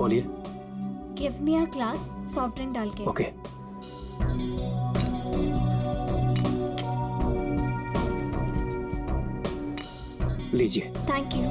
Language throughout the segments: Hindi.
बोलिए। Give me a glass soft drink डाल के। ओके। लीजिए। Thank you.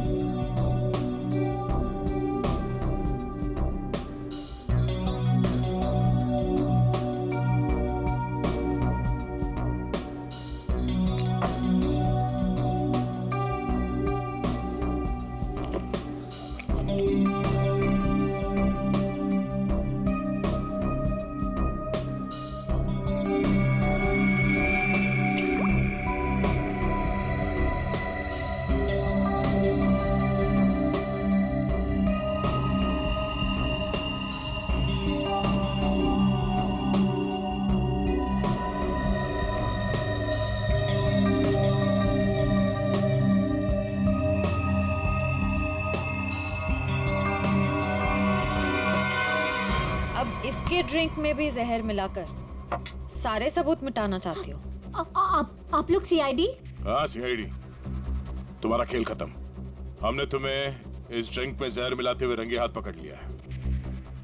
इसके ड्रिंक में भी जहर मिलाकर सारे सबूत मिटाना चाहती हो? आप लोग सीआईडी? हाँ सीआईडी। तुम्हारा खेल खत्म। हमने तुम्हें इस ड्रिंक में जहर मिलाते हुए रंगे हाथ पकड़ लिया है।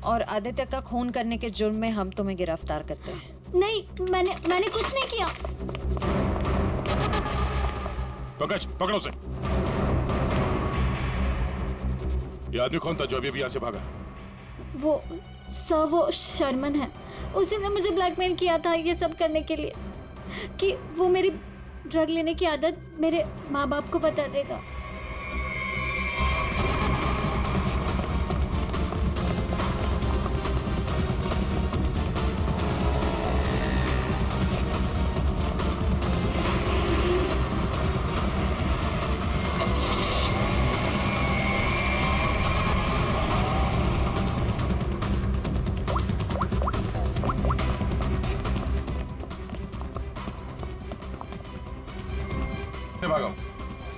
और आदित्य का खून करने के जुर्म में हम तुम्हें गिरफ्तार करते हैं। नहीं, मैंने कुछ नहीं किया। पंकज पकड़ो उसे। ये आदमी कौन था जो अभी यहाँ से भागा? वो सर, वो शर्मन है। उसी ने मुझे ब्लैकमेल किया था ये सब करने के लिए कि वो मेरी ड्रग लेने की आदत मेरे माँ बाप को बता देगा।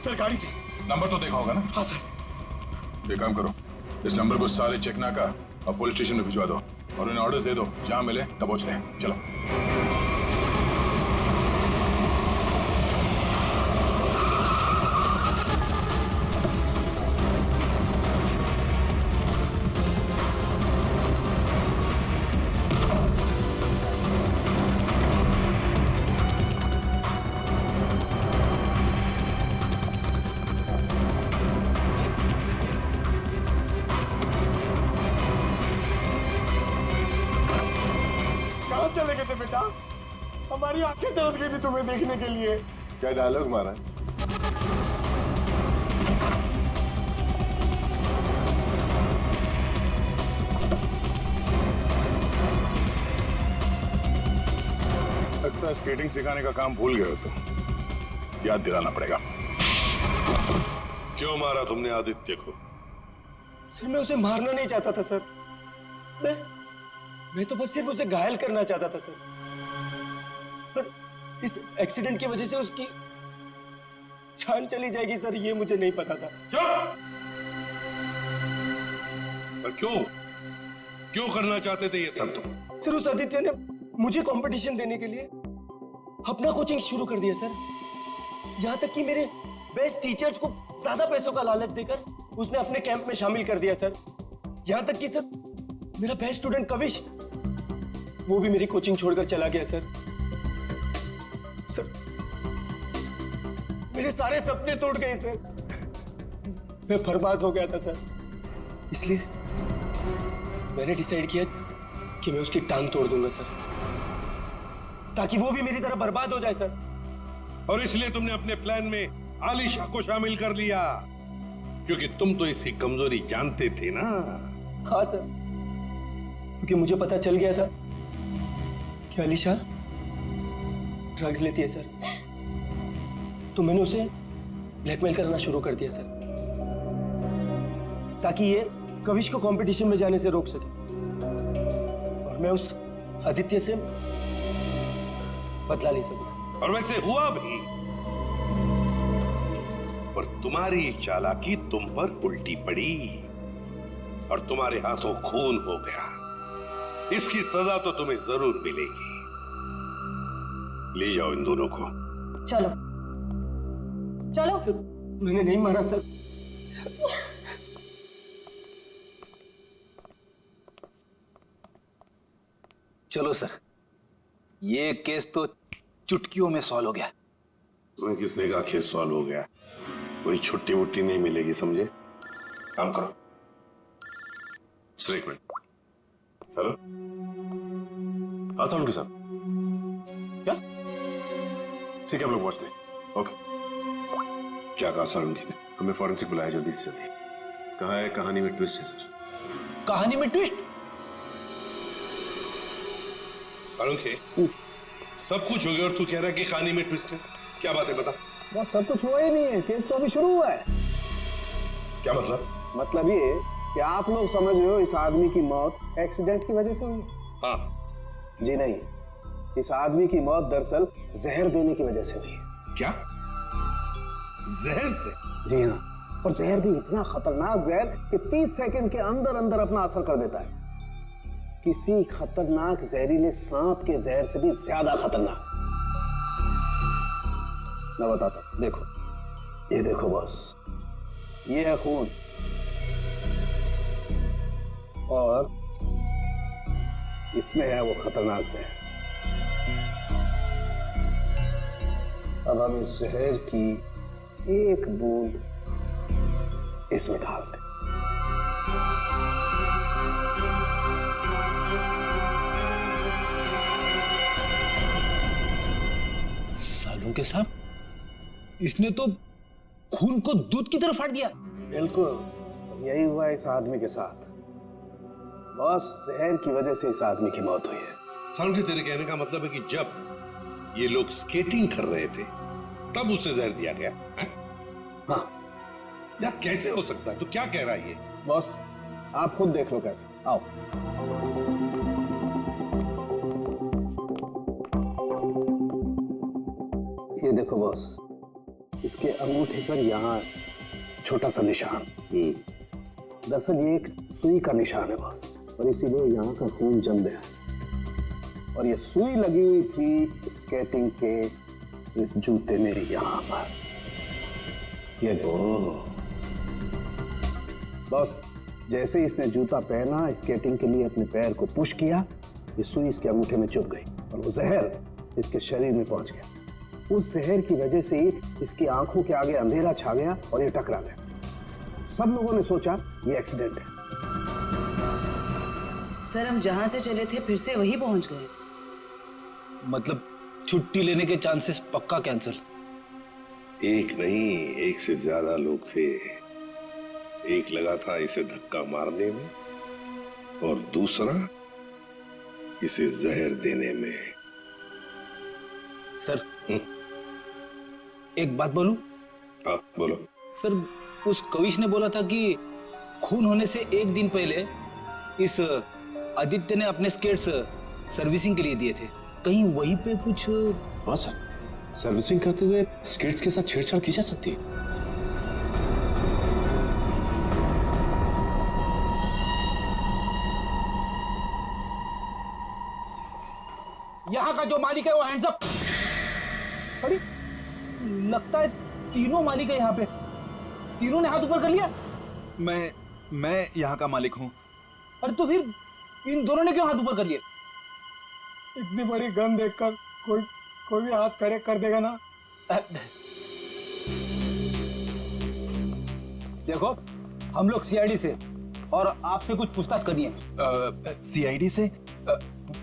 सर गाड़ी से। नंबर तो देखा होगा ना? हाँ सर। एक काम करो, इस नंबर को सारे चेकना का और पुलिस स्टेशन में भिजवा दो और उन्हें ऑर्डर्स दे दो, जहां मिले तब पहुंच रहे। चलो। चले गए थे बेटा? हमारी आंखें तरस गई थी तुम्हें देखने के लिए। क्या डायलॉग मारा? लगता है स्केटिंग सिखाने का काम भूल गए हो तुम। याद दिलाना पड़ेगा। क्यों मारा तुमने आदित्य को? सर मैं उसे मारना नहीं चाहता था सर। मैं तो बस सिर्फ उसे घायल करना चाहता था सर। पर इस एक्सीडेंट की वजह से उसकी जान चली जाएगी सर, ये मुझे नहीं पता था। पर क्यों करना चाहते थे ये सब तुम? सर उस आदित्य ने मुझे कंपटीशन देने के लिए अपना कोचिंग शुरू कर दिया सर। यहां तक कि मेरे बेस्ट टीचर्स को ज्यादा पैसों का लालच देकर उसने अपने कैंप में शामिल कर दिया सर। यहां तक कि सर मेरा बेस्ट स्टूडेंट कविश, वो भी मेरी कोचिंग छोड़कर चला गया सर। सर मेरे सारे सपने टूट गए सर। मैं बर्बाद हो गया था सर। इसलिए मैंने डिसाइड किया कि मैं उसकी टांग तोड़ दूंगा सर, ताकि वो भी मेरी तरह बर्बाद हो जाए सर। और इसलिए तुमने अपने प्लान में आलिशा को शामिल कर लिया, क्योंकि तुम तो इसकी कमजोरी जानते थे ना? हाँ सर, क्योंकि मुझे पता चल गया था कि आलिशा ड्रग्स लेती है सर, तो मैंने उसे ब्लैकमेल करना शुरू कर दिया सर, ताकि ये कविश को कंपटीशन में जाने से रोक सके और मैं उस आदित्य से बदला ले सकूं। और वैसे हुआ भी, पर तुम्हारी चालाकी तुम पर उल्टी पड़ी और तुम्हारे हाथों खून हो गया। इसकी सजा तो तुम्हें जरूर मिलेगी। ले जाओ इन दोनों को। चलो चलो। सर मैंने नहीं मारा सर। चलो सर, ये केस तो चुटकियों में सॉल्व हो गया। तुम्हें किसने कहा केस सॉल्व हो गया? कोई छुट्टी वुट्टी नहीं मिलेगी, समझे? काम करो। सर एक मिनट। हेलो, हाँ सालुंखे साहब, क्या? ठीक है, हम लोग पहुंचते हैं। ओके। क्या कहा सालुंखे ने? हमें फॉरेंसिक बुलाया जल्दी से जल्दी। कहा है कहानी में ट्विस्ट है सर। कहानी में ट्विस्ट? सालुंखे, सब कुछ हो गया और तू कह रहा है कि कहानी में ट्विस्ट है? क्या बात है, बता। बस सब कुछ हुआ ही नहीं है, केस तो अभी शुरू हुआ है। क्या मतलब? मतलब ये कि आप लोग समझ रहे हो इस आदमी की मौत एक्सीडेंट की वजह से हुई। हाँ। जी नहीं, इस आदमी की मौत दरअसल जहर देने की वजह से हुई है। क्या? जहर से? जी हाँ, और जहर भी इतना खतरनाक जहर कि 30 सेकंड के अंदर अंदर अपना असर कर देता है। किसी खतरनाक जहरीले सांप के जहर से भी ज्यादा खतरनाक। मैं बताता हूं, देखो, ये देखो बॉस, ये है खून और इसमें है वो खतरनाक जहर। अब हम इस जहर की एक बूंद इसमें डाल दें। सालुंखे साहब, इसने तो खून को दूध की तरह फाड़ दिया। बिल्कुल यही हुआ इस आदमी के साथ। बस जहर की वजह से इस आदमी की मौत हुई है। सालुंखे, तेरे कहने का मतलब है कि जब ये लोग स्केटिंग कर रहे थे तब उसे जहर दिया गया है? हाँ यार कैसे हो सकता है? तू क्या कह रहा है ये? बॉस, आप खुद देख लो कैसे। आओ। ये देखो बॉस, इसके अंगूठे पर यहाँ छोटा सा निशान। दरअसल ये एक सुई का निशान है बॉस, और इसीलिए यहाँ का खून जम गया है। और ये सुई लगी हुई थी स्केटिंग के इस जूते में यहाँ पर। ये देखो बॉस, जैसे ही इसने जूता पहना, स्केटिंग के लिए अपने पैर को पुश किया, ये सुई इसके अंगूठे में चुभ गई और वो जहर इसके शरीर में पहुंच गया। उस जहर की वजह से इसकी आंखों के आगे अंधेरा छा गया और ये टकरा गया। सब लोगों ने सोचा ये एक्सीडेंट है। सर, हम जहां से चले थे फिर से वही पहुंच गए। मतलब छुट्टी लेने के चांसेस पक्का कैंसिल। एक नहीं, एक से ज्यादा लोग थे। एक लगा था इसे धक्का मारने में और दूसरा इसे जहर देने में। सर, एक बात बोलूं? हाँ बोलो। सर, उस कविश ने बोला था कि खून होने से एक दिन पहले इस आदित्य ने अपने स्केट्स सर्विसिंग के लिए दिए थे। कहीं वहीं पे कुछ? हाँ सर, सर्विसिंग करते हुए स्केट्स के साथ छेड़छाड़ की जा सकती है। यहाँ का जो मालिक है वो हैंड्स अप। अरे लगता है तीनों मालिक है यहाँ पे। तीनों ने हाथ ऊपर कर लिया। मैं यहाँ का मालिक हूँ। अरे तो फिर इन दोनों ने क्यों हाथ ऊपर कर लिए? इतनी बड़ी गन देखकर कोई भी हाथ खड़े कर देगा ना। देखो, हम लोग सीआईडी से और आपसे कुछ पूछताछ करनी है। सीआईडी से?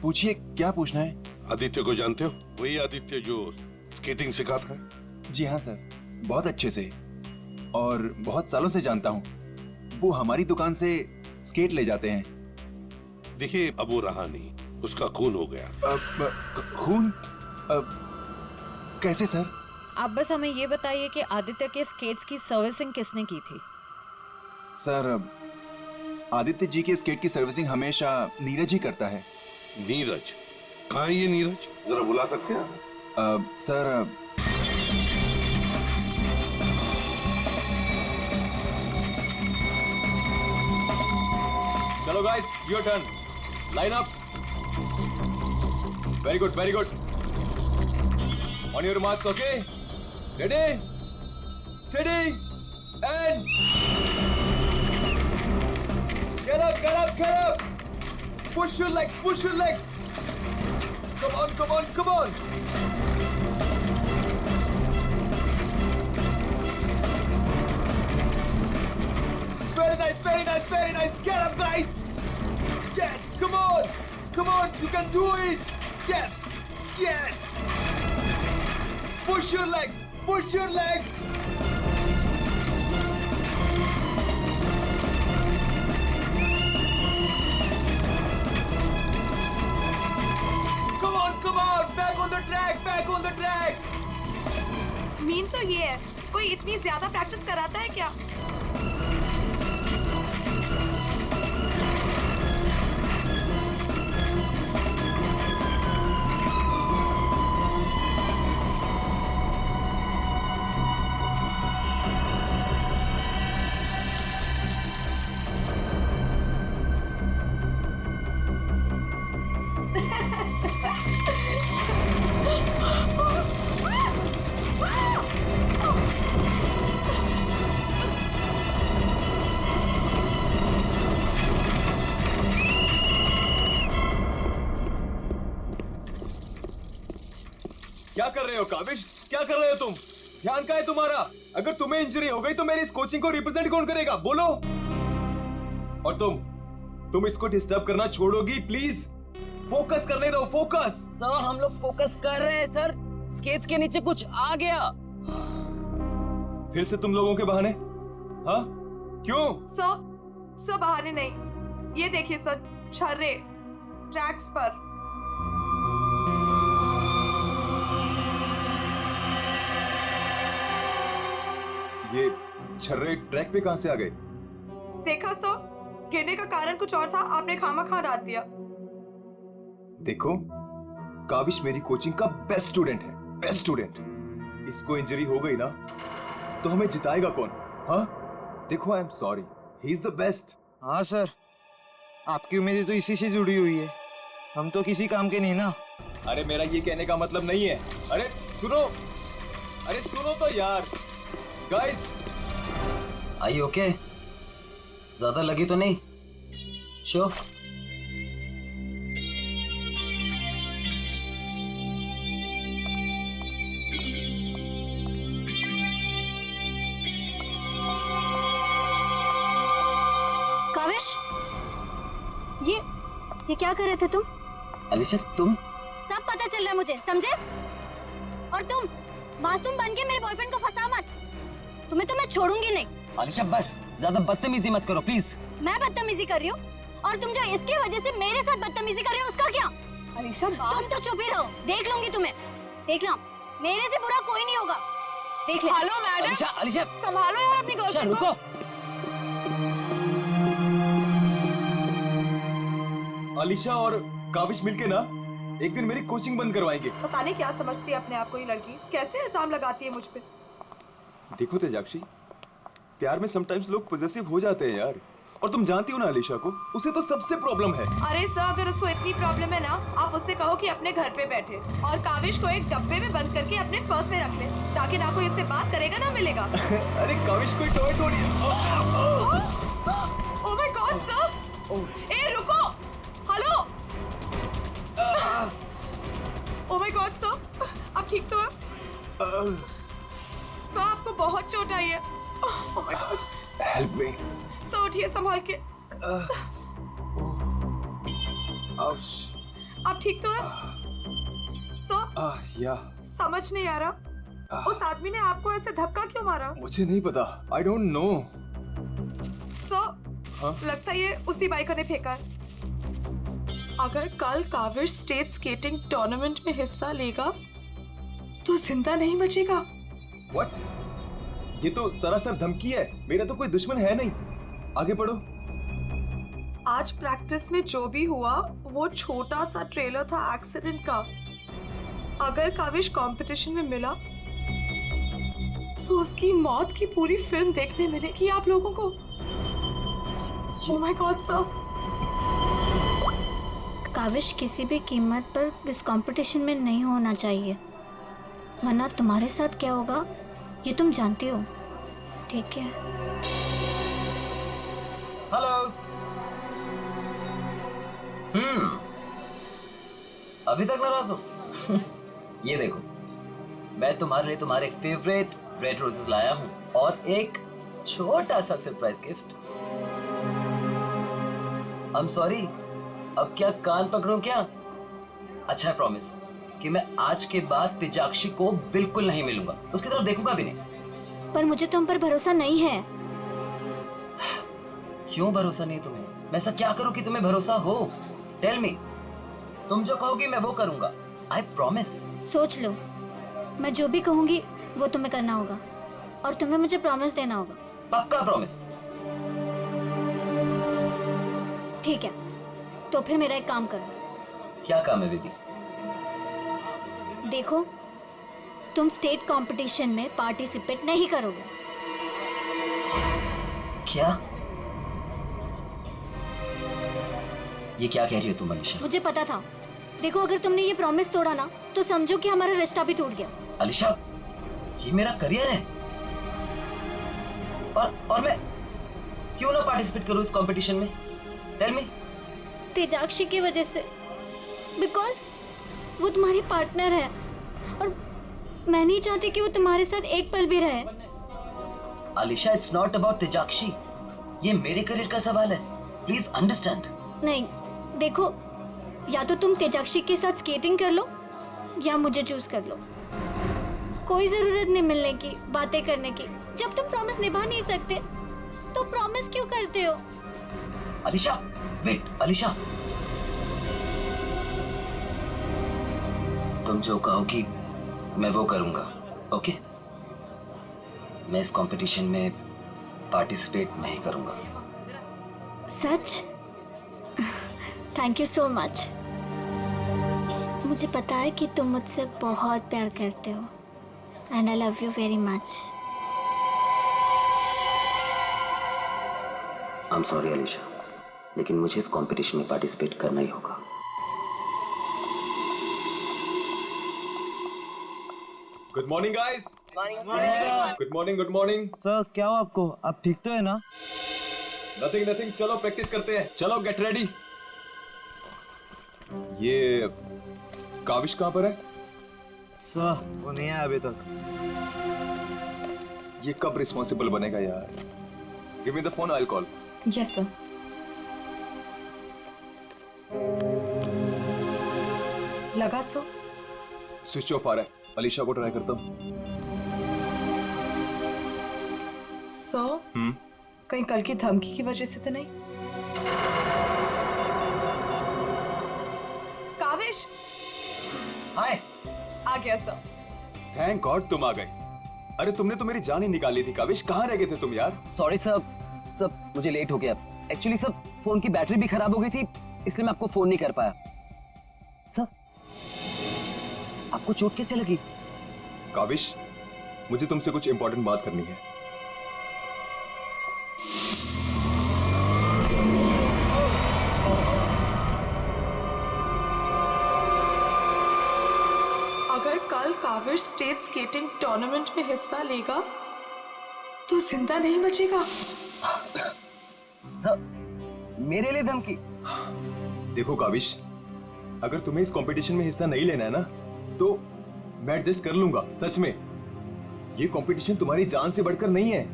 पूछिए, क्या पूछना है? आदित्य को जानते हो? वही आदित्य जो स्केटिंग सिखाता है? जी हाँ सर, बहुत अच्छे से और बहुत सालों से जानता हूँ। वो हमारी दुकान से स्केट ले जाते हैं। देखिए, अब वो रहा नहीं, उसका खून हो गया। खून? कैसे सर? आप बस हमें ये बताइए कि आदित्य के स्केट्स की सर्विसिंग किसने की थी? सर, आदित्य जी के स्केट की सर्विसिंग हमेशा नीरज ही करता है। नीरज? कहाँ है ये नीरज? जरा बुला सकते हैं? सर, चलो guys, your turn. Line up. Very good, very good. On your marks, okay? Ready, steady and get up, get up, get up. Push your legs, push your legs. Come on, come on, come on. Very nice, very nice, very nice. Get up, guys. Yes, come on. Come on, you can do it. Yes, yes. Push your legs, push your legs. Come on, back on the track, back on the track. Mean तो ये है, कोई इतनी ज्यादा प्रैक्टिस कराता है क्या? क्या कर रहे हो काविश? क्या कर रहे हो तुम? ध्यान का है तुम्हारा? अगर तुम्हें इंजरी हो गई तो मेरी इस कोचिंग को रिप्रेजेंट कौन करेगा? बोलो। और तुम इसको डिस्टर्ब करना छोड़ोगी प्लीज? फोकस करने दो, फोकस। सर हम लोग फोकस कर रहे हैं सर। स्केट्स के नीचे कुछ आ गया। फिर से तुम लोगों के बहाने? हाँ? क्यों? सर बहाने नहीं, ये देखिए सर, छर्रे ट्रैक्स पर। ये छर्रे ट्रैक पे कहां से आ गए? देखा सर, गिरने का कारण कुछ और था, आपने खामखा डाल दिया। देखो, काविश मेरी कोचिंग का बेस्ट स्टूडेंट है, बेस्ट स्टूडेंट। इसको इंजरी हो गई ना तो हमें जिताएगा कौन? हाँ? देखो, I am sorry, he is the best. हाँ सर, आपकी उम्मीदें तो इसी से जुड़ी हुई है, हम तो किसी काम के नहीं ना। अरे मेरा ये कहने का मतलब नहीं है। अरे सुनो तो यार। गाइस, आई ओके? ज्यादा लगी तो नहीं? श्योर? काविश, ये क्या कर रहे थे तुम? अलीशा तुम? सब पता चल रहा है मुझे, समझे? और तुम मासूम बन के मेरे बॉयफ्रेंड को फंसा मत, तुम्हें तो मैं छोड़ूंगी नहीं। अलीशा बस ज्यादा बदतमीजी मत करो प्लीज। मैं बदतमीजी कर रही हूँ और तुम जो इसकी वजह से मेरे साथ बदतमीजी कर रहे हो उसका क्या? अलीशा तुम तो चुप ही रहो, देख लूंगी तुम्हें, देख लो, मेरे से बुरा कोई नहीं होगा, देख ले। हेलो मैडम, अलीशा संभालो यार अपनी गर्लफ्रेंड को। रुको। अलीशा और काविश मिलके ना एक दिन मेरी कोचिंग बंद करवाएंगे। पता नहीं क्या समझती है अपने आप को ये लड़की, कैसे इल्जाम लगाती है मुझ पे। देखो तेजाक्षी, प्यार में समटाइम्स लोग पॉजेसिव हो जाते हैं यार। और तुम जानती हो ना अलीशा को, उसे तो सबसे प्रॉब्लम है। अरे सर, अगर उसको इतनी प्रॉब्लम है ना, आप उससे कहो कि अपने घर पे बैठे और काविश को एक डब्बे में बंद करके अपने पर्स में रख ले, ताकि ना कोई इससे बात करेगा ना मिलेगा। अरे काविश कोई टोमेटो नहीं। ओह माय गॉड सर, ए रुको, hello. Oh my god sir, आप ठीक तो हैं? सर आपको बहुत चोट आई है। ओह my God, help me. Sir उठिए संभाल के। आप ठीक तो हैं? सर या समझ नहीं आ रहा, उस आदमी ने आपको ऐसे धक्का क्यों मारा? मुझे नहीं पता, आई डोंट नो। सर लगता है ये उसी बाइकर ने फेंका है। अगर कल काविश स्टेट स्केटिंग टूर्नामेंट में हिस्सा लेगा तो जिंदा नहीं बचेगा। व्हाट? ये तो सरासर धमकी है, मेरा तो कोई दुश्मन है नहीं। आगे पढ़ो। आज प्रैक्टिस में जो भी हुआ वो छोटा सा ट्रेलर था एक्सीडेंट का। अगर काविश कंपटीशन में मिला तो उसकी मौत की पूरी फिल्म देखने मिलेगी आप लोगों को। Oh my god sir. Kavish किसी भी कीमत पर इस कंपटीशन में नहीं होना चाहिए, वरना तुम्हारे साथ क्या होगा ये तुम जानती हो, ठीक है? हेलो। अभी तक नाराज हो? ये देखो, मैं तुम्हारे लिए तुम्हारे फेवरेट रेड रोजेस लाया हूँ और एक छोटा सा surprise gift. I am sorry, अब क्या कान पकड़ूं क्या? अच्छा, प्रॉमिस कि मैं आज के बाद तेजाक्षी को बिल्कुल नहीं मिलूंगा, उसकी तरफ देखूंगा भी नहीं। पर मुझे तुम पर भरोसा नहीं है। क्यों भरोसा नहीं तुम्हें? मैं ऐसा क्या करूं कि तुम्हें भरोसा हो? Tell me. तुम जो कहोगी मैं वो करूंगा, आई प्रॉमिस। सोच लो, मैं जो भी कहूंगी वो तुम्हें करना होगा और तुम्हें मुझे प्रॉमिस देना होगा। पक्का प्रॉमिस? ठीक है, तो फिर मेरा एक काम करो। क्या काम है बेबी? देखो, तुम स्टेट कंपटीशन में पार्टिसिपेट नहीं करोगे। क्या? ये क्या कह रही हो तुम अलीशा? मुझे पता था। देखो, अगर तुमने ये प्रॉमिस तोड़ा ना तो समझो कि हमारा रिश्ता भी टूट गया। अलीशा, ये मेरा करियर है और मैं क्यों ना पार्टिसिपेट करूं इस कंपटीशन में? Tell me. तेजाक्षी की वजह से, बिकॉज वो तुम्हारी पार्टनर है और मैं नहीं चाहती कि वो तुम्हारे साथ एक पल भी रहे। अलीशा, इट्स नॉट अबाउट तेजाक्षी, ये मेरे करियर का सवाल है, प्लीज अंडरस्टैंड। नहीं, देखो, या तो तुम तेजाक्षी के साथ स्केटिंग कर लो या मुझे चूज कर लो। कोई जरूरत नहीं मिलने की, बातें करने की। जब तुम प्रॉमिस निभा नहीं सकते तो प्रॉमिस क्यों करते हो? अलीशा, वेट, अलीशा, तुम जो कहोगी मैं वो करूंगा, ओके? मैं इस कंपटीशन में पार्टिसिपेट नहीं करूंगा। सच? Thank you so much. मुझे पता है कि तुम मुझसे बहुत प्यार करते हो and I love you very much. I am sorry Alisha, लेकिन मुझे इस कंपटीशन में पार्टिसिपेट करना ही होगा। Good morning guys. Good morning, good morning. Sir क्या हो आपको? आप ठीक तो है ना? नथिंग नथिंग, चलो प्रैक्टिस करते हैं। चलो गेट रेडी। ये काविश कहाँ पर है? सर वो नहीं आया अभी तक। ये कब रिस्पॉन्सिबल बनेगा यार? Give me the phone, I will call. Yes sir. लगा सो? स्विच ऑफ आ रहा है, अलीशा को ट्राई करता हूँ। सो कहीं कल की धमकी की वजह से तो नहीं? काविश, हाय। आ गया सर। थैंक गॉड तुम आ गए। अरे तुमने तो मेरी जान ही निकाली थी काविश, कहाँ रह गए थे तुम यार? सॉरी सब मुझे लेट हो गया। एक्चुअली सब फोन की बैटरी भी खराब हो गई थी, इसलिए मैं आपको फोन नहीं कर पाया। सब आपको चोट कैसे लगी? काविश, मुझे तुमसे कुछ इंपॉर्टेंट बात करनी है। अगर कल काविश स्टेट स्केटिंग टूर्नामेंट में हिस्सा लेगा तो जिंदा नहीं बचेगा। सब मेरे लिए धमकी? देखो काविश, अगर तुम्हें इस कंपटीशन में हिस्सा नहीं लेना है ना तो मैं एडजस्ट कर लूंगा। सच में ये कंपटीशन तुम्हारी जान से बढ़कर नहीं है।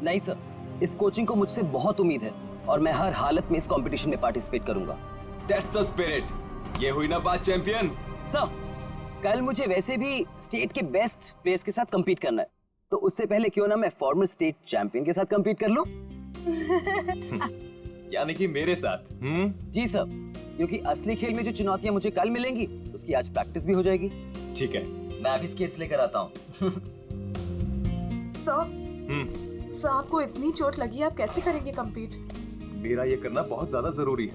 नहीं सर, इस कोचिंग को मुझसे बहुत उम्मीद है और मैं हर हालत में इस कंपटीशन में पार्टिसिपेट करूंगा। That's the spirit. ये हुई ना बात चैंपियन। सर, कल मुझे वैसे भी स्टेट के बेस्ट प्लेयर्स के साथ compete करना है, तो उससे पहले क्यों ना मैं फॉर्मर स्टेट चैंपियन के साथ compete कर लूं? यानी कि मेरे साथ? जी सर, क्योंकि असली खेल में जो चुनौतियां मुझे कल मिलेंगी उसकी आज प्रैक्टिस भी हो जाएगी। ठीक है, मैं अभी स्केट्स लेकर आता हूँ। सर आपको इतनी चोट लगी, आप कैसे करेंगे compete? मेरा ये करना बहुत ज्यादा जरूरी है।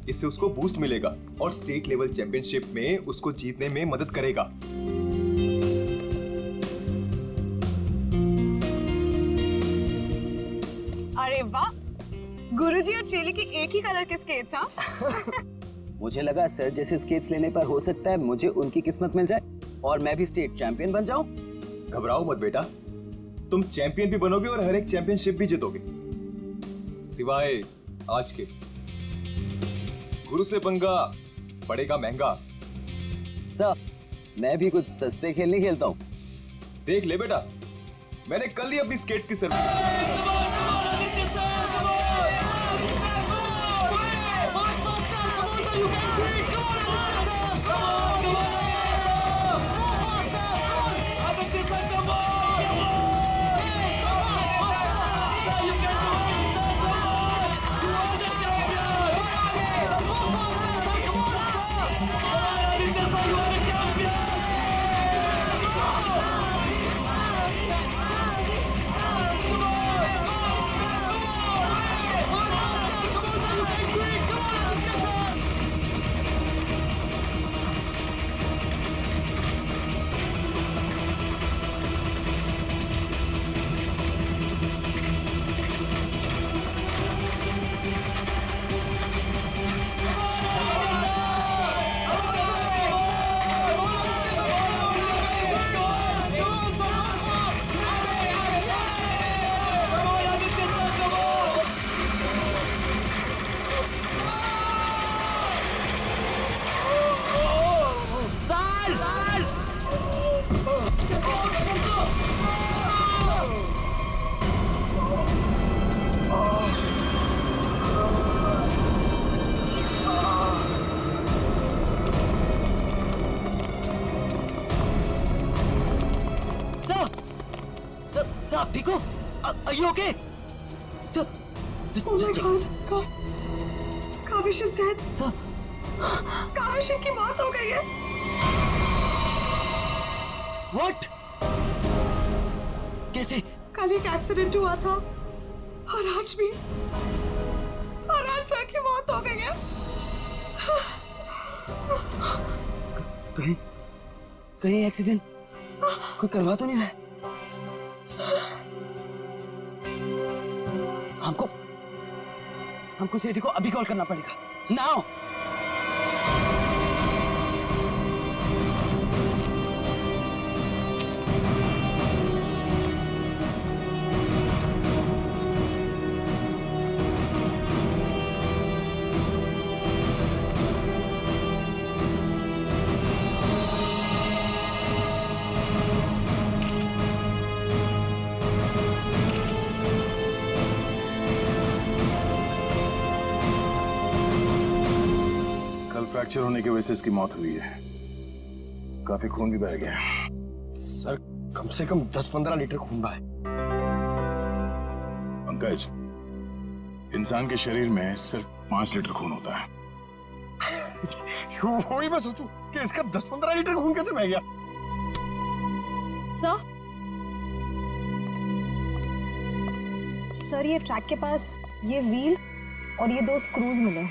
इससे उसको बूस्ट मिलेगा और स्टेट लेवल चैंपियनशिप में उसको जीतने में मदद करेगा। अरे वाह, गुरुजी और चेली के एक ही कलर के स्केट्स। हाँ, मुझे लगा सर जैसे स्केट्स लेने पर हो सकता है मुझे उनकी किस्मत मिल जाए और मैं भी स्टेट चैंपियन बन जाऊं। घबराओ मत बेटा, तुम चैंपियन भी बनोगे और हर एक चैंपियनशिप भी जीतोगे, सिवाय आज के। गुरु से पंगा पड़ेगा महंगा। सर मैं भी कुछ सस्ते खेल नहीं खेलता हूँ। देख ले बेटा, मैंने कल ही अपनी स्केट्स की सर्विस। सर आप ठीक हो? Are you okay? Sir, Oh my God, God. Kaavish is dead. Sir. Kaavish की मौत हो गई है। What? कैसे? कल एक एक्सीडेंट हुआ था और आज भी, और आज सर की मौत हो गई है। कहीं एक्सीडेंट कोई करवा तो नहीं रहा है? हमको सेठी को अभी कॉल करना पड़ेगा। नाउ। फ्रैक्चर होने की वजह से इसकी मौत हुई है। काफी खून भी बह गया। सर कम से कम 10-15 लीटर खून बहा है। पंकज, इंसान के शरीर में सिर्फ 5 लीटर खून होता है। वही मैं सोचूं कि इसका 10-15 लीटर खून कैसे बह गया। सर ये ट्रैक के पास ये व्हील और ये 2 स्क्रूज मिले।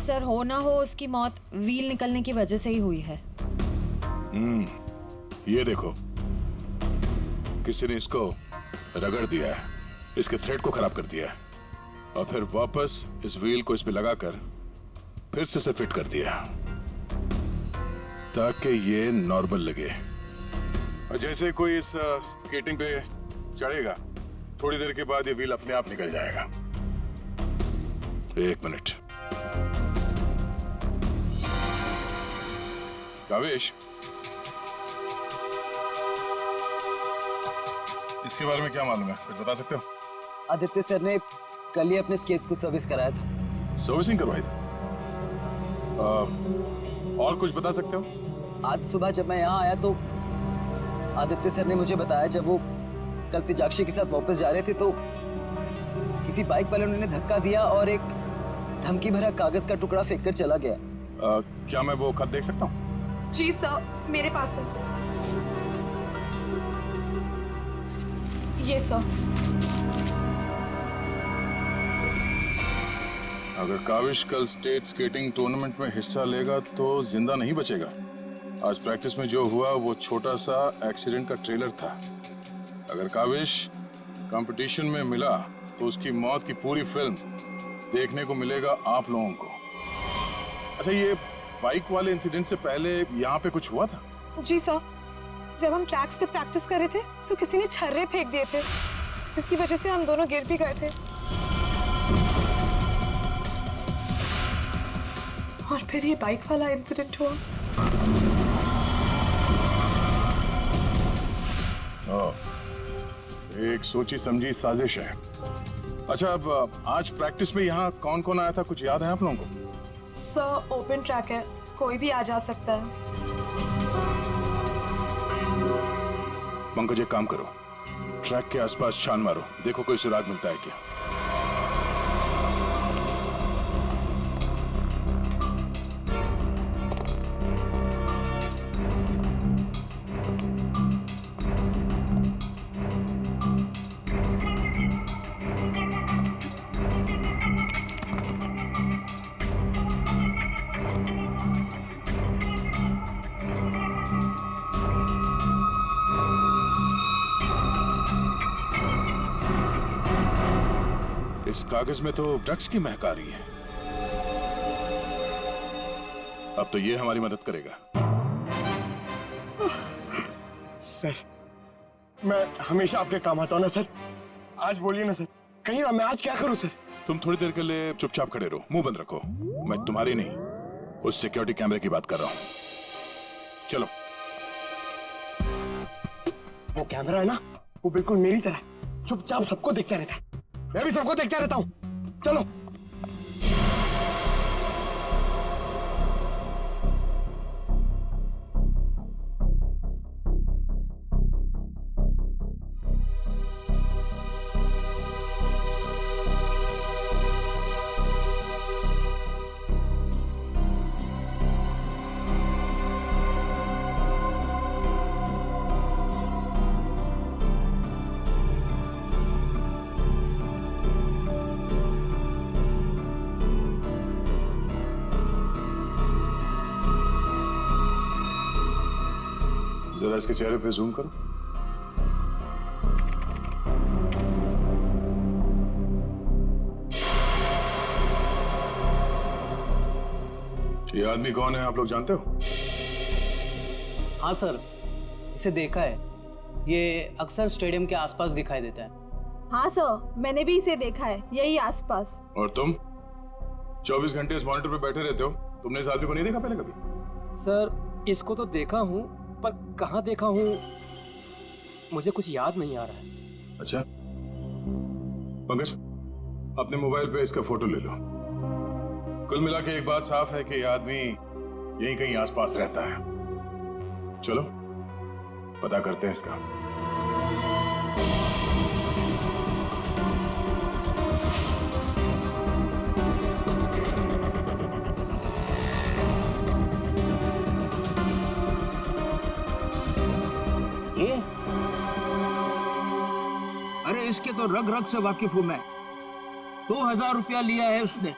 सर हो ना हो उसकी मौत व्हील निकलने की वजह से ही हुई है। ये देखो, किसी ने इसको रगड़ दिया है, इसके थ्रेड को खराब कर दिया है और फिर वापस इस व्हील को इस पे लगाकर फिर से फिट कर दिया ताकि ये नॉर्मल लगे। और जैसे कोई इस स्केटिंग पे चढ़ेगा, थोड़ी देर के बाद ये व्हील अपने आप निकल जाएगा। 1 मिनट। कावेश, इसके बारे में क्या मालूम है? कुछ बता सकते हो? आदित्य सर ने कल ही अपने स्केट्स को सर्विस कराया था। सर्विसिंग करवाई थी? और कुछ बता सकते हो? आज सुबह जब मैं यहाँ आया तो आदित्य सर ने मुझे बताया, जब वो कल तेजाक्षी के साथ वापस जा रहे थे तो किसी बाइक वाले ने धक्का दिया और एक धमकी भरा कागज का टुकड़ा फेंक कर चला गया। क्या मैं वो खत देख सकता हूँ? जी सर, मेरे पास है। ये सर। अगर काविश कल स्टेट स्केटिंग टूर्नामेंट में हिस्सा लेगा तो जिंदा नहीं बचेगा। आज प्रैक्टिस में जो हुआ वो छोटा सा एक्सीडेंट का ट्रेलर था। अगर काविश कंपटीशन में मिला तो उसकी मौत की पूरी फिल्म देखने को मिलेगा आप लोगों को। अच्छा, ये बाइक वाले इंसिडेंट से पहले यहाँ पे कुछ हुआ था? जी सर, जब हम ट्रैक्स पे प्रैक्टिस कर रहे थे तो किसी ने छर्रे फेंक दिए थे, जिसकी वजह से हम दोनों गिर भी गए थे। और फिर ये बाइक वाला इंसिडेंट हुआ। एक सोची समझी साजिश है। अच्छा, अब आज प्रैक्टिस में यहाँ कौन कौन आया था, कुछ याद है आप लोगों को? सर ओपन ट्रैक है, कोई भी आ जा सकता है। पंकज एक काम करो, ट्रैक के आसपास छान मारो, देखो कोई सुराग मिलता है क्या। इस कागज में तो ड्रग्स की महक आ रही है। अब तो ये हमारी मदद करेगा। सर, मैं हमेशा आपके काम आता हूँ ना सर। आज बोलिए ना सर, कहीं ना मैं आज क्या करूँ सर? तुम थोड़ी देर के लिए चुपचाप खड़े रहो, मुंह बंद रखो। मैं तुम्हारी नहीं, उस सिक्योरिटी कैमरे की बात कर रहा हूँ। चलो। वो कैमरा है ना, वो बिल्कुल मेरी तरह चुपचाप सबको देखता रहता है। मैं भी सबको देखता रहता हूँ। चलो। जरा इसके चेहरे पे जूम करो। ये आदमी कौन है, आप लोग जानते हो? हाँ सर, इसे देखा है। ये अक्सर स्टेडियम के आसपास दिखाई देता है। हाँ सर, मैंने भी इसे देखा है, यही आसपास। और तुम 24 घंटे इस मॉनिटर पे बैठे रहते हो, तुमने इस आदमी को नहीं देखा पहले कभी? सर, इसको तो देखा हूँ, पर कहाँ देखा हूँ मुझे कुछ याद नहीं आ रहा है। अच्छा, पंकज अपने मोबाइल पे इसका फोटो ले लो। कुल मिला के एक बात साफ है कि यह आदमी यहीं कहीं आसपास रहता है। चलो पता करते हैं इसका। ये? अरे इसके तो रग रग से वाकिफ हूं मैं। 2000 रुपया लिया है उसने,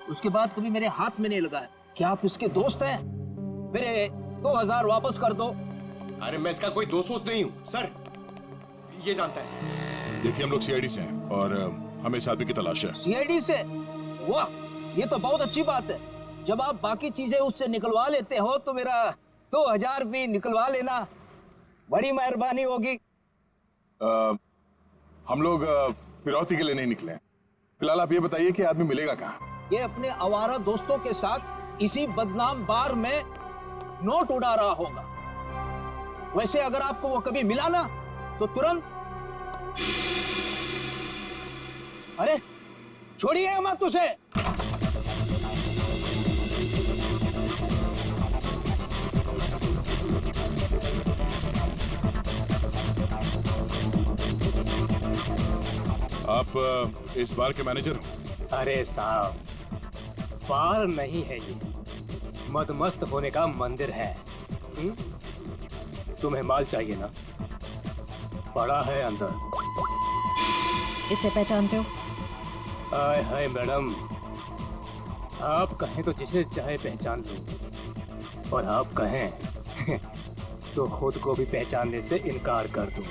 उसके बाद कभी मेरे हाथ में नहीं लगा है। क्या आप इसके दोस्त हैं? मेरे 2000 वापस कर दो। अरे मैं इसका कोई दोस्त नहीं हूँ सर, ये जानता है। देखिए हम लोग सीआईडी से हैं और हमें इस आदमी की तलाश है। सीआईडी से? वाह, ये तो बहुत अच्छी बात है। जब आप बाकी चीजें उससे निकलवा लेते हो तो मेरा 2000 भी निकलवा लेना, बड़ी मेहरबानी होगी। हम लोग फिरौती के लिए नहीं निकले हैं। फिलहाल आप ये बताइए कि आदमी मिलेगा कहाँ? ये अपने आवारा दोस्तों के साथ इसी बदनाम बार में नोट उड़ा रहा होगा। वैसे अगर आपको वो कभी मिला ना तो तुरंत, अरे छोड़िए मत उसे। आप इस बार के मैनेजर हो? अरे साहब, बार नहीं है ये, मदमस्त होने का मंदिर है। तुम्हें माल चाहिए ना, पड़ा है अंदर। इसे पहचानते हो? हाय हाय मैडम, आप कहें तो जिसे चाहे पहचान लो, और आप कहें तो खुद को भी पहचानने से इनकार कर दूं।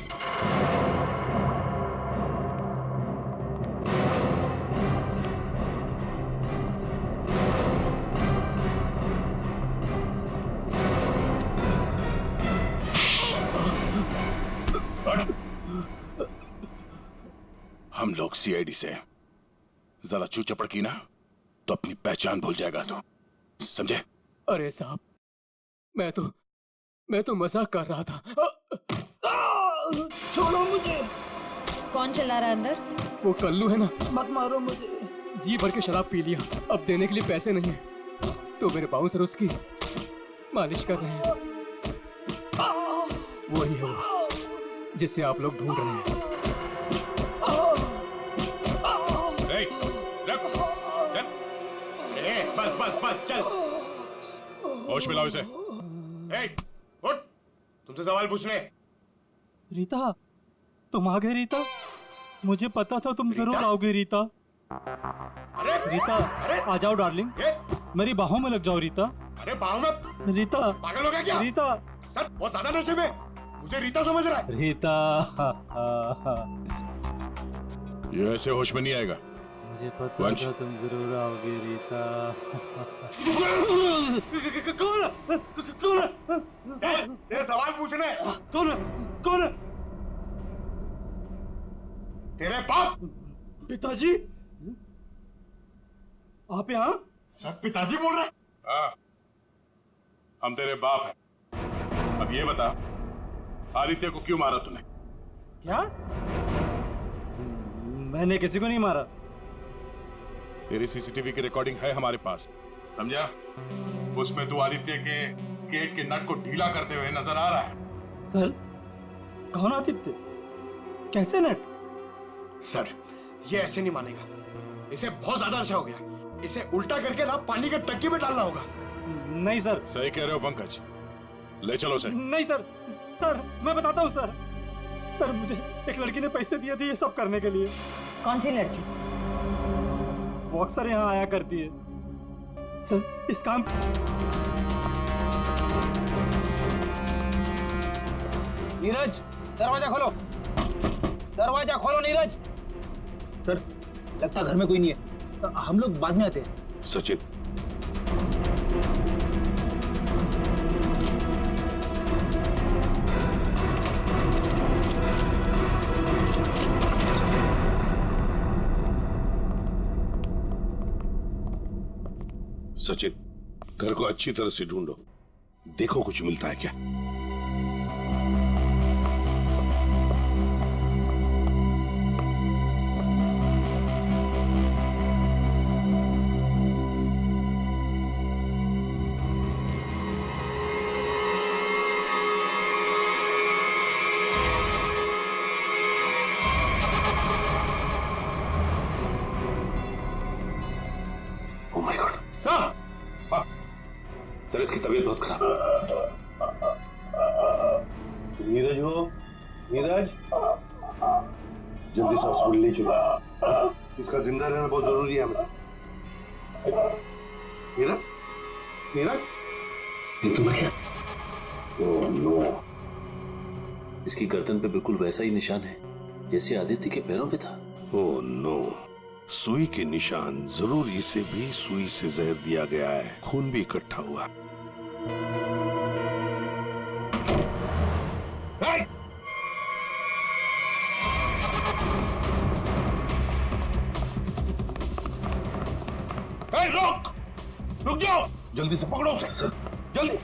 हम लोग सीआईडी से, जरा चू चपड़ की ना तो अपनी पहचान भूल जाएगा। तो समझे? अरे साहब, मैं तो मजाक कर रहा था। छोड़ो मुझे। कौन चिल्ला रहा है अंदर? वो कल्लू है ना, मत मारो मुझे। जी भर के शराब पी लिया, अब देने के लिए पैसे नहीं है, तो मेरे बाउंसर उसकी मालिश कर रहे हैं। वही है वो जिसे आप लोग ढूंढ रहे हैं। चल, बस बस बस चल, होश मिलाओ इसे। उठ, तुमसे सवाल पूछने। रीता, तुम आ गए रीता? मुझे पता था तुम जरूर आओगे रीता। रीता, आ जाओ डार्लिंग, मेरी बाहों में लग जाओ रीता। अरे बाहों में? रीता, पागल हो गया क्या? रीता, सर बहुत ज्यादा नशे में, मुझे रीता समझ रहा है। रीता, ये ऐसे होश में नहीं आएगा। मुझे पता था तुम जरूर आओगे रीता। कौन? तेरे सवाल पूछने। कौन? तेरे बाप। पिताजी, आप यहाँ? सर पिताजी बोल रहे? हाँ, हम तेरे बाप हैं। अब ये बता, आदित्य को क्यों मारा तूने? क्या? मैंने किसी को नहीं मारा। तेरी सीसीटीवी की रिकॉर्डिंग है हमारे पास, समझा? उसमें तू आदित्य के गेट के नट को ढीला करते हुए नजर आ रहा है। सर, कौन आदित्य? कैसे नट? सर, ये ऐसे नहीं मानेगा, इसे बहुत ज्यादा नशा हो गया, इसे उल्टा करके ना पानी के टंकी में डालना होगा। नहीं सर। सही कह रहे हो पंकज, ले चलो उसे। नहीं सर, सर मैं बताता हूँ सर। सर मुझे एक लड़की ने पैसे दिए थे ये सब करने के लिए। कौन सी लड़की? वो अक्सर यहाँ आया करती है। सर इस काम नीरज, दरवाजा खोलो, दरवाजा खोलो नीरज। सर, लगता घर में कोई नहीं है, हम लोग बाद में आते हैं। सचिन, सचिन, घर को अच्छी तरह से ढूंढो, देखो कुछ मिलता है क्या। ओह माय गॉड। सर, सर इसकी तबीयत बहुत खराब है। नीरज हो, नीरज, जल्दी से हॉस्पिटल ले चलो, इसका जिंदा रहना बहुत जरूरी है हमें। नीरज, नीरज, ये तो क्या? ओह नो, इसकी गर्दन पे बिल्कुल वैसा ही निशान है जैसे आदित्य के पैरों पे था। ओह नो, सुई के निशान, जरूर इसे भी सुई से जहर दिया गया है, खून भी इकट्ठा हुआ। रुक, रुक जाओ, जल्दी से पकड़ो उसे, जल्दी।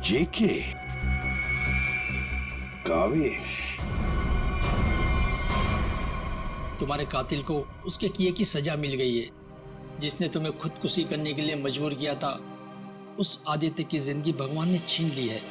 जेके, कावेश, तुम्हारे कातिल को उसके किए की सजा मिल गई है। जिसने तुम्हें खुदकुशी करने के लिए मजबूर किया था, उस आदित्य की जिंदगी भगवान ने छीन ली है।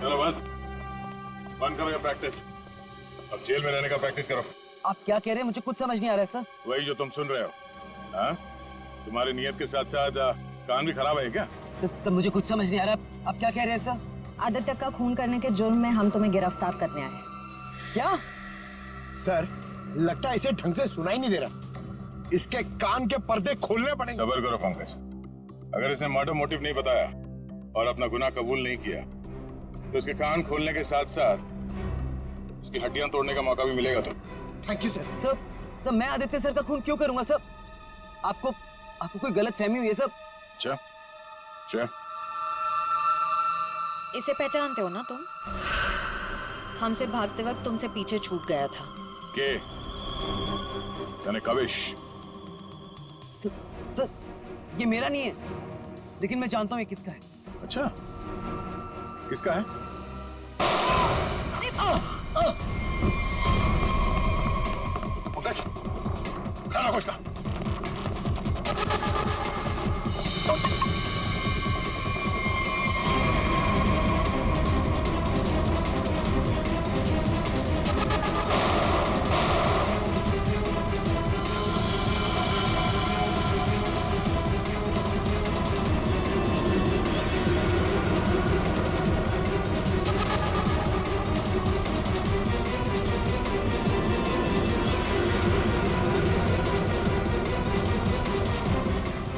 चलो बस, बंद करो ये प्रैक्टिस, अब जेल में रहने का प्रैक्टिस करो। आप क्या कह रहे हैं? मुझे कुछ समझ नहीं आ रहा है सर। वही जो तुम सुन रहे हो। हाँ, तुम्हारी नियत के साथ साथ कान भी खराब है क्या? सर मुझे कुछ समझ नहीं आ रहा, आप क्या कह रहे हैं सर? आदित्य का खून करने के जुर्म में हम तुम्हें गिरफ्तार करने आए हैं। क्या? सर लगता है इसे ढंग से सुनाई नहीं दे रहा, इसके कान के पर्दे खोलने पड़ेंगे। सब्र करो पंकज, अगर इसने मर्डर मोटिव नहीं बताया और अपना गुनाह कबूल नहीं किया तो इसके कान खोलने के साथ साथ इसकी हड्डियां तोड़ने का मौका भी मिलेगा। तो थैंक यू सर। सर मैं आदित्य सर का खून क्यों करूंगा सर? आपको कोई गलत फहमी हुई है सर? अच्छा, इसे पहचानते हो ना तुम? हमसे भागते वक्त तुमसे पीछे छूट गया था। के यानी काविश? सर ये मेरा नहीं है, लेकिन मैं जानता हूँ ये किसका है। अच्छा, किसका है? पंकज, खाना कुछ का।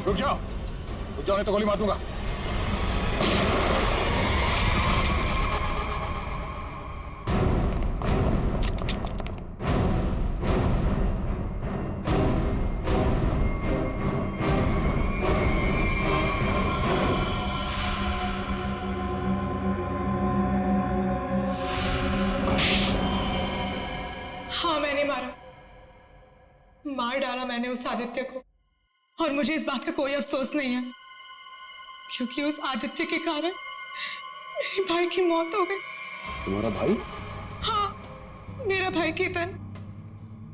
रुक जाओ नहीं तो गोली मार दूंगा। हाँ मैंने मार डाला मैंने उस आदित्य को, और मुझे इस बात का कोई अफसोस नहीं है, क्योंकि उस आदित्य के कारण मेरे भाई की मौत हो गई। तुम्हारा भाई? हाँ, मेरा भाई केतन,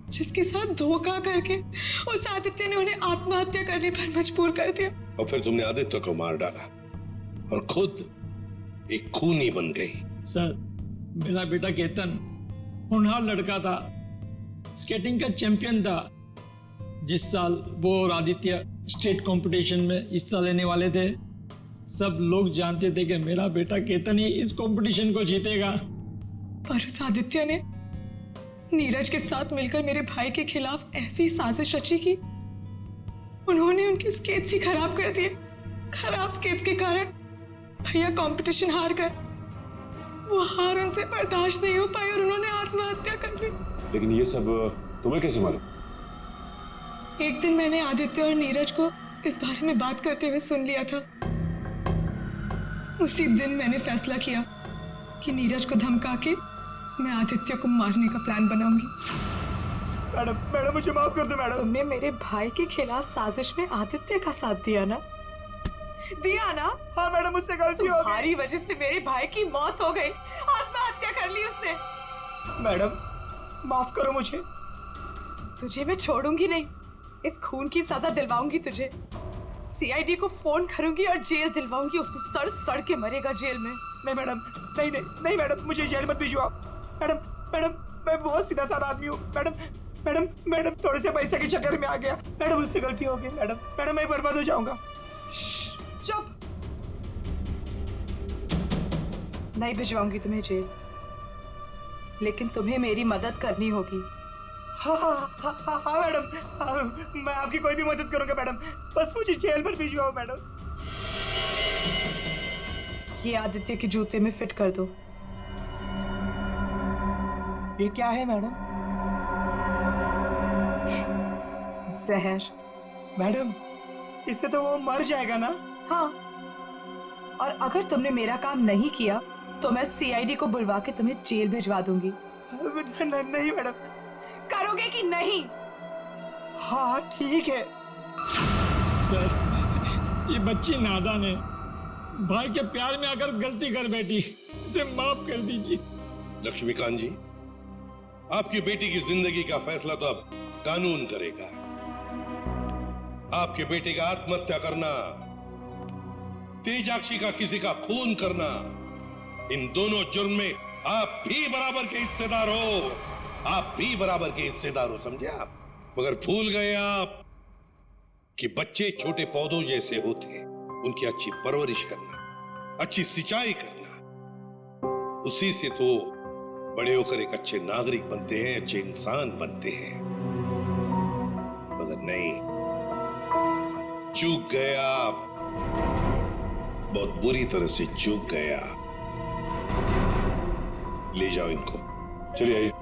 जिसके साथ धोखा करके उस आदित्य ने उन्हें आत्महत्या करने पर मजबूर कर दिया। और फिर तुमने आदित्य को मार डाला और खुद एक खूनी बन गई। सर मेरा बेटा केतन होनहार लड़का था, स्केटिंग का चैंपियन था। जिस साल वो और आदित्य स्टेट कंपटीशन में हिस्सा लेने वाले थे, सब लोग जानते थे कि मेरा बेटा केतन ही इस कंपटीशन को जीतेगा। पर उस आदित्य ने नीरज के साथ मिलकर मेरे भाई के खिलाफ ऐसी साजिश रची कि उन्होंने उनके स्केट्स ही खराब कर दिए। खराब स्केट्स के कारण भैया कंपटीशन हार गए। वो हार उनसे बर्दाश्त नहीं हो पाई और उन्होंने आत्महत्या कर ली। लेकिन ये सब तुम्हें कैसे मालूम? एक दिन मैंने आदित्य और नीरज को इस बारे में बात करते हुए सुन लिया था। उसी दिन मैंने फैसला किया कि नीरज को धमका के मैं आदित्य को मारने का प्लान बनाऊंगी। मैडम मुझे माफ कर दो मैडम। तुमने मेरे भाई के खिलाफ साजिश में आदित्य का साथ दिया ना? हाँ मैडम, मुझसे गलती हो गई। तुम्हारी वजह से मेरे भाई की मौत हो गई, आत्महत्या कर ली उसने। मैडम माफ करो मुझे। तुझे मैं छोड़ूंगी नहीं, इस खून की सजा दिलवाऊंगी तुझे। सीआईडी को फोन करूंगी और जेल दिलवाऊंगी। तू सड़ के मरेगा जेल में। नहीं मैडम, नहीं मैडम, मुझे जेल मत भिजवाओ। मैडम मैं बहुत सीधा साधा आदमी हूँ। मैडम थोड़े से पैसे के चक्कर में आ गया। मैडम मुझसे गलती हो गई। मैडम मैं बर्बाद हो जाऊंगा। चुप, नहीं भिजवाऊंगी तुम्हें जेल, लेकिन तुम्हें मेरी मदद करनी होगी। हाँ मैडम, मैं आपकी कोई भी मदद करूंगा मैडम, बस मुझे जेल पर भिजवाओ मैडम। ये आदित्य के जूते में फिट कर दो। ये क्या है मैडम? जहर। मैडम इससे तो वो मर जाएगा ना? हाँ, और अगर तुमने मेरा काम नहीं किया तो मैं सीआईडी को बुलवा के तुम्हें जेल भिजवा दूंगी। नहीं मैडम। करोगे कि नहीं? हाँ ठीक है। सर ये बच्ची नादान है, भाई के प्यार में आकर गलती कर बैठी, उसे माफ कर दीजिए। लक्ष्मीकांत जी, आपकी बेटी की जिंदगी का फैसला तो अब कानून करेगा। आपके बेटे का आत्महत्या करना, तेजाक्षी का किसी का खून करना, इन दोनों जुर्म में आप भी बराबर के हिस्सेदार हो। आप भी बराबर के हिस्सेदार हो, समझे आप? मगर भूल गए आप कि बच्चे छोटे पौधों जैसे होते हैं। उनकी अच्छी परवरिश करना, अच्छी सिंचाई करना, उसी से तो बड़े होकर एक अच्छे नागरिक बनते हैं, अच्छे इंसान बनते हैं। मगर नहीं, चूक गया, बहुत बुरी तरह से चूक गया। ले जाओ इनको। चलिए आइए।